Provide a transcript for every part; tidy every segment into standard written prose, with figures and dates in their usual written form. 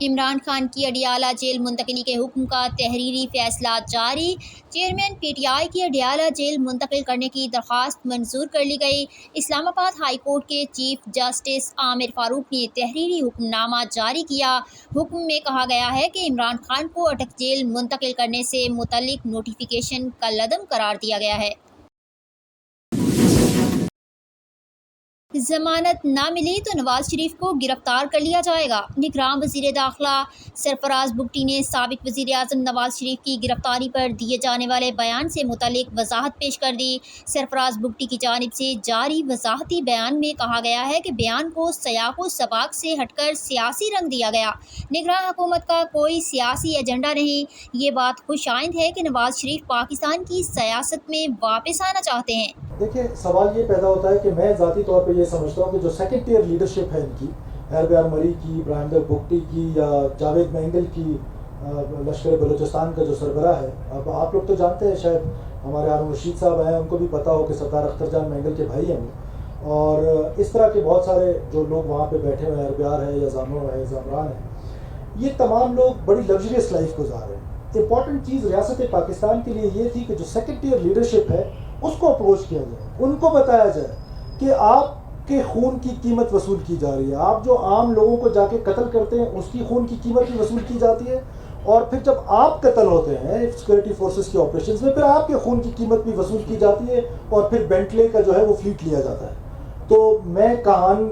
عمران خان کی اڈیالہ جیل منتقلی کے حکم کا تحریری فیصلہ جاری۔ چیئرمین پی ٹی آئی کی اڈیالہ جیل منتقل کرنے کی درخواست منظور کر لی گئی۔ اسلام آباد ہائی کورٹ کے چیف جسٹس عامر فاروق نے تحریری حکم نامہ جاری کیا۔ حکم میں کہا گیا ہے کہ عمران خان کو اٹک جیل منتقل کرنے سے متعلق نوٹیفیکیشن کالعدم قرار دیا گیا ہے۔ ضمانت نہ ملی تو نواز شریف کو گرفتار کر لیا جائے گا۔ نگراں وزیر داخلہ سرفراز بگٹی نے سابق وزیر اعظم نواز شریف کی گرفتاری پر دیے جانے والے بیان سے متعلق وضاحت پیش کر دی۔ سرفراز بگٹی کی جانب سے جاری وضاحتی بیان میں کہا گیا ہے کہ بیان کو سیاق و سباق سے ہٹ کر سیاسی رنگ دیا گیا۔ نگراں حکومت کا کوئی سیاسی ایجنڈا نہیں۔ یہ بات خوش آئند ہے کہ نواز شریف پاکستان کی سیاست میں واپس آنا چاہتے ہیں۔ دیکھیں، سوال یہ پیدا ہوتا ہے کہ میں ذاتی طور پہ یہ سمجھتا ہوں کہ جو سیکنڈ ٹیئر لیڈرشپ ہے ان کی، ایربیار مری کی، برہمدر بگٹی کی یا جاوید مینگل کی، لشکر بلوچستان کا جو سربراہ ہے، اب آپ لوگ تو جانتے ہیں، شاید ہمارے ہارون رشید صاحب ہیں، ان کو بھی پتہ ہو کہ سردار اختر جان مینگل کے بھائی ہیں وہ، اور اس طرح کے بہت سارے جو لوگ وہاں پہ بیٹھے ہوئے ہیں، ایربیار ہے یا زامو ہے، زامران ہے، یہ تمام لوگ بڑی لگژریس لائف گزار رہے ہیں۔ امپورٹنٹ چیز ریاست پاکستان کے لیے یہ تھی کہ جو سیکنڈ ٹیئر لیڈرشپ ہے اس کو اپروچ کیا جائے، ان کو بتایا جائے کہ آپ کے خون کی قیمت وصول کی جا رہی ہے، آپ جو عام لوگوں کو جا کے قتل کرتے ہیں اس کی خون کی قیمت بھی وصول کی جاتی ہے، اور پھر جب آپ قتل ہوتے ہیں سیکورٹی فورسز کے آپریشنز میں، پھر آپ کے خون کی قیمت بھی وصول کی جاتی ہے، اور پھر بینٹلے کا جو ہے وہ فلیٹ لیا جاتا ہے۔ تو میں کہان،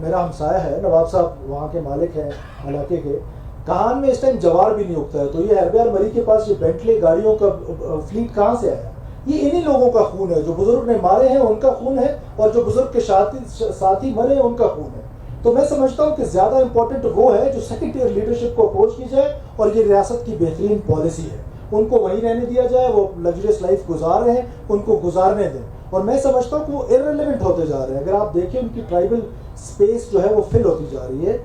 میرا ہمسایہ ہے نواب صاحب، وہاں کے مالک ہیں علاقے کے، کہان میں اس ٹائم جوار بھی نہیں اگتا ہے، تو یہ ایربیار مری کے پاس یہ بینٹلے گاڑیوں کا فلیٹ کہاں سے آیا؟ یہ انہی لوگوں کا خون ہے، جو بزرگ نے مارے ہیں ان کا خون ہے، اور جو بزرگ کے ساتھی مرے ہیں ان کا خون ہے۔ تو میں سمجھتا ہوں کہ زیادہ امپورٹنٹ وہ ہے جو سیکنڈ ٹیئر لیڈرشپ کو اپروچ کی جائے، اور یہ ریاست کی بہترین پالیسی ہے، ان کو وہیں رہنے دیا جائے، وہ لگژریس لائف گزار رہے ہیں، ان کو گزارنے دیں۔ اور میں سمجھتا ہوں کہ وہ ارریلیونٹ ہوتے جا رہے ہیں، اگر آپ دیکھیں ان کی ٹرائبل اسپیس جو ہے وہ فل ہوتی جا رہی ہے،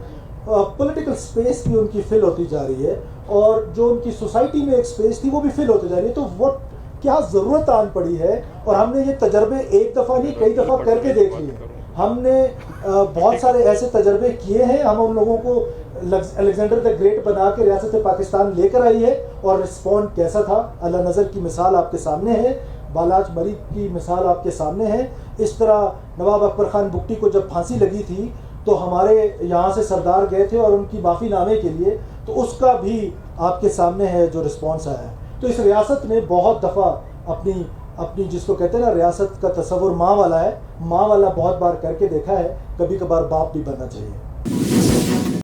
پولیٹیکل اسپیس بھی ان کی فل ہوتی جا رہی ہے، اور جو ان کی سوسائٹی میں ایک اسپیس تھی وہ بھی فل ہوتی جا رہی ہے۔ تو وہ کیا ضرورت آن پڑی ہے، اور ہم نے یہ تجربے ایک دفعہ نہیں کئی دفعہ کر کے دیکھ لیے، ہم نے بہت سارے ایسے تجربے کیے ہیں، ہم ان لوگوں کو الیگزینڈر دا گریٹ بنا کے ریاست پاکستان لے کر آئی ہے، اور رسپونڈ کیسا تھا؟ اللہ نظر کی مثال آپ کے سامنے ہے، بالاچ مری کی مثال آپ کے سامنے ہے۔ اس طرح نواب اکبر خان بگٹی کو جب پھانسی لگی تھی تو ہمارے یہاں سے سردار گئے تھے اور ان کی معافی نامے کے لیے، تو اس کا بھی آپ کے سامنے ہے جو رسپانس آیا ہے۔ تو اس ریاست نے بہت دفعہ اپنی جس کو کہتے ہیں نا ریاست کا تصور ماں والا ہے، ماں والا بہت بار کر کے دیکھا ہے، کبھی کبھار باپ بھی بننا چاہیے۔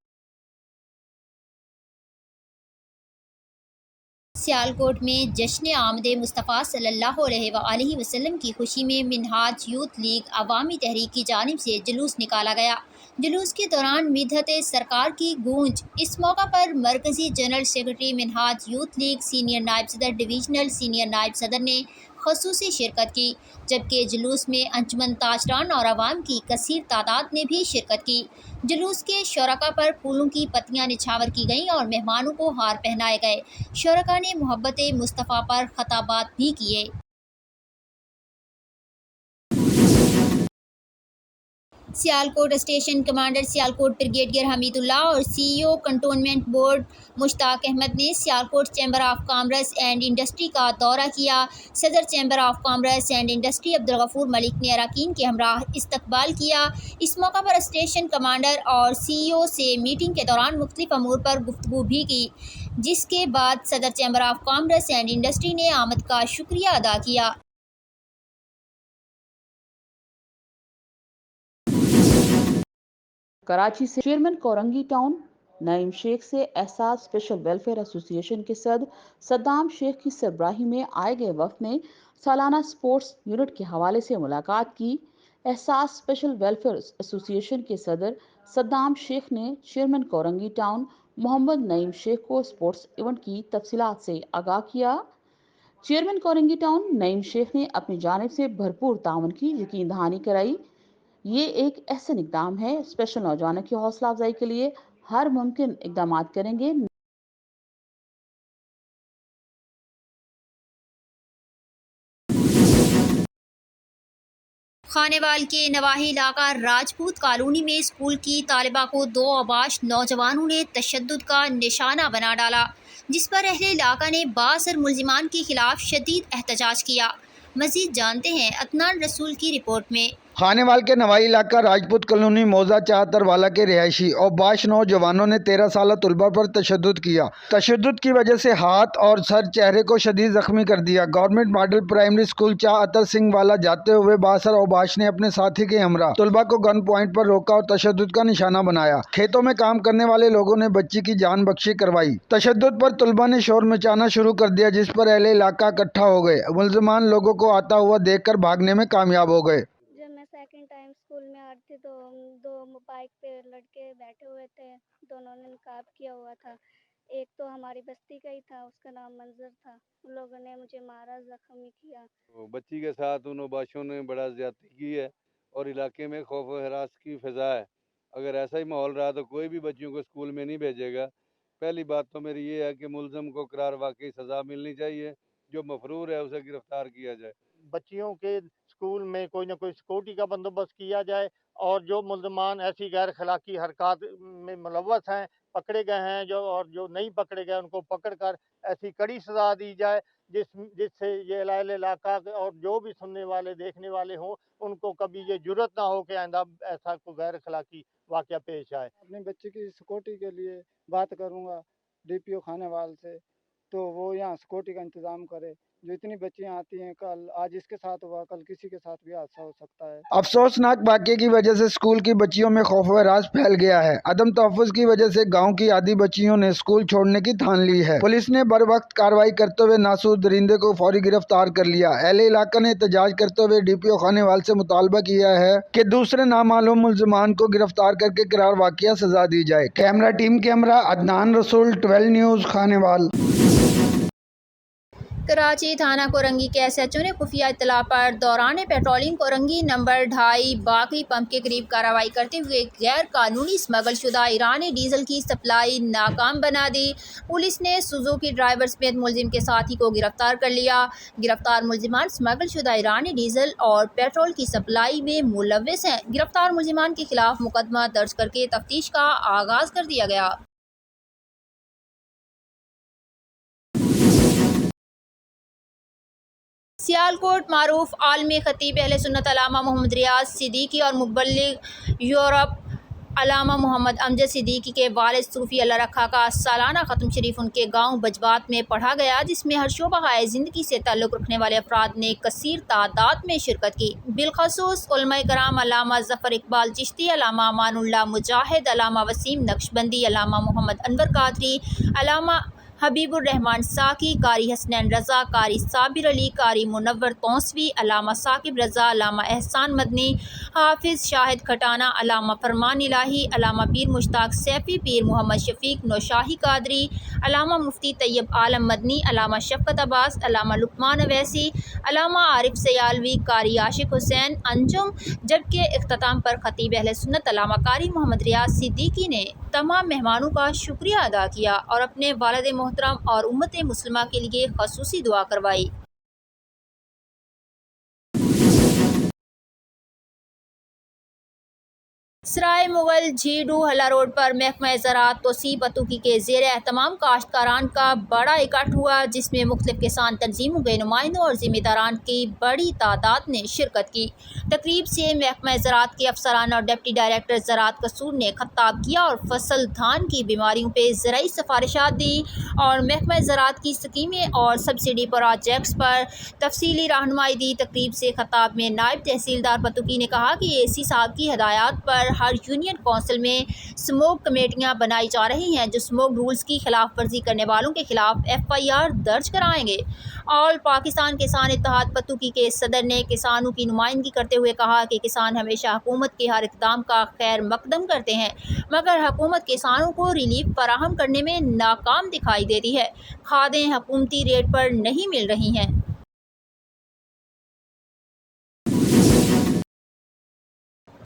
سیالکوٹ میں جشن آمد مصطفیٰ صلی اللہ علیہ وآلہ وسلم کی خوشی میں منہاج یوتھ لیگ عوامی تحریک کی جانب سے جلوس نکالا گیا۔ جلوس کے دوران مدحت سرکار کی گونج۔ اس موقع پر مرکزی جنرل سیکرٹری منہاج یوتھ لیگ سینئر نائب صدر ڈویژنل سینئر نائب صدر نے خصوصی شرکت کی، جبکہ جلوس میں انجمن تاجران اور عوام کی کثیر تعداد نے بھی شرکت کی۔ جلوس کے شرکاء پر پھولوں کی پتیاں نچھاور کی گئیں اور مہمانوں کو ہار پہنائے گئے۔ شرکاء نے محبت مصطفیٰ پر خطابات بھی کیے۔ Sialkot station commander Sialkot brigadier Hamid Ullah اور C E O cantonment board Mushtaq Ahmed نے Sialkot chamber of commerce and industry کا دورہ کیا۔ صدر chamber of commerce and industry Abdul Ghafoor Malik نے اراکین کے ہمراہ استقبال کیا۔ اس موقع پر اسٹیشن کمانڈر اور سی ای او سے میٹنگ کے دوران مختلف امور پر گفتگو بھی کی، جس کے بعد صدر chamber of commerce and industry نے آمد کا شکریہ ادا کیا۔ کراچی سے چیئرمین کورنگی ٹاؤن نعیم شیخ سے احساس اسپیشل ویلفیئر ایسوسی ایشن کے صدر صدام شیخ کی سربراہی میں آئے گئے وفد نے سالانہ سپورٹس یونٹ کے حوالے سے ملاقات کی۔ احساس اسپیشل ویلفیئر ایسوسی ایشن کے صدر صدام شیخ نے چیئرمین کورنگی ٹاؤن محمد نعیم شیخ کو سپورٹس ایونٹ کی تفصیلات سے آگاہ کیا۔ چیئرمین کورنگی ٹاؤن نعیم شیخ نے اپنی جانب سے بھرپور تعاون کی یقین دہانی کرائی۔ یہ ایک احسن اقدام ہے، اسپیشل نوجوانوں کی حوصلہ افزائی کے لیے ہر ممکن اقدامات کریں گے۔ خانیوال کے نواحی علاقہ راجپوت کالونی میں اسکول کی طالبہ کو 2 اوباش نوجوانوں نے تشدد کا نشانہ بنا ڈالا، جس پر اہل علاقہ نے بااثر ملزمان کے خلاف شدید احتجاج کیا۔ مزید جانتے ہیں عدنان رسول کی رپورٹ میں۔ خانیوال کے نواحی علاقہ راجپوت کالونی موزہ چاہتر والا کے رہائشی اوباش نوجوانوں نے 13 سالہ طلبہ پر تشدد کیا۔ تشدد کی وجہ سے ہاتھ اور سر چہرے کو شدید زخمی کر دیا۔ Government model primary school Chahtar Singh Wala جاتے ہوئے بااثر اوباش نے اپنے ساتھی کے ہمراہ طلبہ کو گن پوائنٹ پر روکا اور تشدد کا نشانہ بنایا۔ کھیتوں میں کام کرنے والے لوگوں نے بچی کی جان بخشی کروائی۔ تشدد پر طلبہ نے شور مچانا شروع کر دیا، جس پر اہل علاقہ اکٹھا ہو گئے۔ ملزمان لوگوں کو آتا ہوا دیکھ کر بھاگنے میں کامیاب ہو گئے۔ سیکنڈ ٹائم اسکول میں آ رہی تھی تو 2 بائک پہ لڑکے بیٹھے ہوئے تھے، دونوں نے نقاب کیا ہوا تھا۔ ایک تو ہماری بستی کا ہی تھا، اس کا نام منظر تھا۔ ان لوگوں نے مجھے مارا، زخمی کیا۔ بچی کے ساتھ ان اوباشوں نے بڑا زیادتی کی ہے اور علاقے میں خوف و ہراس کی فضا ہے۔ اگر ایسا ہی ماحول رہا تو کوئی بھی بچیوں کو اسکول میں نہیں بھیجے گا۔ پہلی بات تو میری یہ ہے کہ ملزم کو قرار واقعی سزا ملنی چاہیے، جو مفرور ہے اسے گرفتار کیا جائے۔ بچیوں کے اسکول میں کوئی نہ کوئی سیکورٹی کا بندوبست کیا جائے، اور جو ملزمان ایسی غیر اخلاقی حرکات میں ملوث ہیں، پکڑے گئے ہیں جو نہیں پکڑے گئے، ان کو پکڑ کر ایسی کڑی سزا دی جائے جس سے یہ علاقہ اور جو بھی سننے والے دیکھنے والے ہوں، ان کو کبھی یہ جرت نہ ہو کہ آئندہ ایسا کوئی غیر اخلاقی واقعہ پیش آئے۔ اپنے بچے کی سیکورٹی کے لیے بات کروں گا ڈی پی او خانیوال سے، تو وہ یہاں سیکورٹی کا انتظام کرے۔ جو اتنی بچیاں آتی ہیں، کل آج اس کے ساتھ ہوا، کل کسی کے ساتھ بھی حادثہ ہو سکتا ہے۔ افسوسناک واقعے کی وجہ سے اسکول کی بچیوں میں خوف و ہراس پھیل گیا ہے۔ عدم تحفظ کی وجہ سے گاؤں کی آدھی بچیوں نے اسکول چھوڑنے کی ٹھان لی ہے۔ پولیس نے بر وقت کارروائی کرتے ہوئے ناسور درندے کو فوری گرفتار کر لیا۔ اہل علاقہ نے احتجاج کرتے ہوئے ڈی پی او خانیوال سے مطالبہ کیا ہے کہ دوسرے نامعلوم ملزمان کو گرفتار کر کے قرار واقعہ سزا دی جائے۔ کیمرہ ٹیم کے ہمراہ عدنان رسول، 12 نیوز، خانیوال۔ کراچی تھانہ کورنگی کے ایس ایچ او نے خفیہ اطلاع پر دوران پیٹرولنگ کورنگی نمبر 2.5 باقی پمپ کے قریب کارروائی کرتے ہوئے غیر قانونی اسمگل شدہ ایرانی ڈیزل کی سپلائی ناکام بنا دی۔ پولیس نے سوزوکی ڈرائیور سمیت ملزم کے ساتھی کو گرفتار کر لیا۔ گرفتار ملزمان اسمگل شدہ ایرانی ڈیزل اور پیٹرول کی سپلائی میں ملوث ہیں۔ گرفتار ملزمان کے خلاف مقدمہ درج کر کے تفتیش کا آغاز کر دیا گیا۔ سیالکوٹ معروف عالمی خطیب اہل سنت علامہ محمد ریاض صدیقی اور مبلغ یورپ علامہ محمد امجد صدیقی کے والد صوفی اللہ رکھا کا سالانہ ختم شریف ان کے گاؤں بجبات میں پڑھا گیا، جس میں ہر شعبہ زندگی سے تعلق رکھنے والے افراد نے کثیر تعداد میں شرکت کی۔ بالخصوص علماء کرام علامہ ظفر اقبال چشتی، علامہ امان اللہ مجاہد، علامہ وسیم نقشبندی، علامہ محمد انور قادری، علامہ حبیب الرحمان ساکی، قاری حسنین رضا، قاری صابر علی، قاری منور تونسوی، علامہ ثاقب رضا، علامہ احسان مدنی، حافظ شاہد کھٹانہ، علامہ فرمان الہی، علامہ پیر مشتاق سیفی، پیر محمد شفیق نوشاہی قادری، علامہ مفتی طیب عالم مدنی، علامہ شفقت عباس، علامہ لقمان اویسی، علامہ عارف سیالوی، قاری عاشق حسین انجم، جبکہ اختتام پر خطیب اہل سنت علامہ قاری محمد ریاض صدیقی نے تمام مہمانوں کا شکریہ ادا کیا اور اپنے والد محترم اور امت مسلمہ کے لیے خصوصی دعا کروائی۔ سرائے مغل جھیڈو ہلا روڈ پر محکمہ زراعت توسیع پتوکی کے زیر اہتمام کاشتکاران کا بڑا اکٹھ ہوا، جس میں مختلف کسان تنظیموں کے نمائندوں اور ذمہ داران کی بڑی تعداد نے شرکت کی۔ تقریب سے محکمہ زراعت کے افسران اور ڈپٹی ڈائریکٹر زراعت قصور نے خطاب کیا اور فصل دھان کی بیماریوں پہ زرعی سفارشات دی اور محکمہ زراعت کی اسکیمیں اور سبسڈی پروجیکٹس پر تفصیلی رہنمائی دی۔ تقریب سے خطاب میں نائب تحصیلدار پتوکی نے کہا کہ اے سی صاحب کی ہدایات پر ہر یونین کونسل میں سموگ کمیٹیاں بنائی جا رہی ہیں، جو سموگ رولز کی خلاف ورزی کرنے والوں کے خلاف FIR درج کرائیں گے۔ آل پاکستان کسان اتحاد پتوکی کے صدر نے کسانوں کی نمائندگی کرتے ہوئے کہا کہ کسان ہمیشہ حکومت کے ہر اقدام کا خیر مقدم کرتے ہیں، مگر حکومت کسانوں کو ریلیف فراہم کرنے میں ناکام دکھائی دیتی ہے۔ کھادیں حکومتی ریٹ پر نہیں مل رہی ہیں۔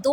2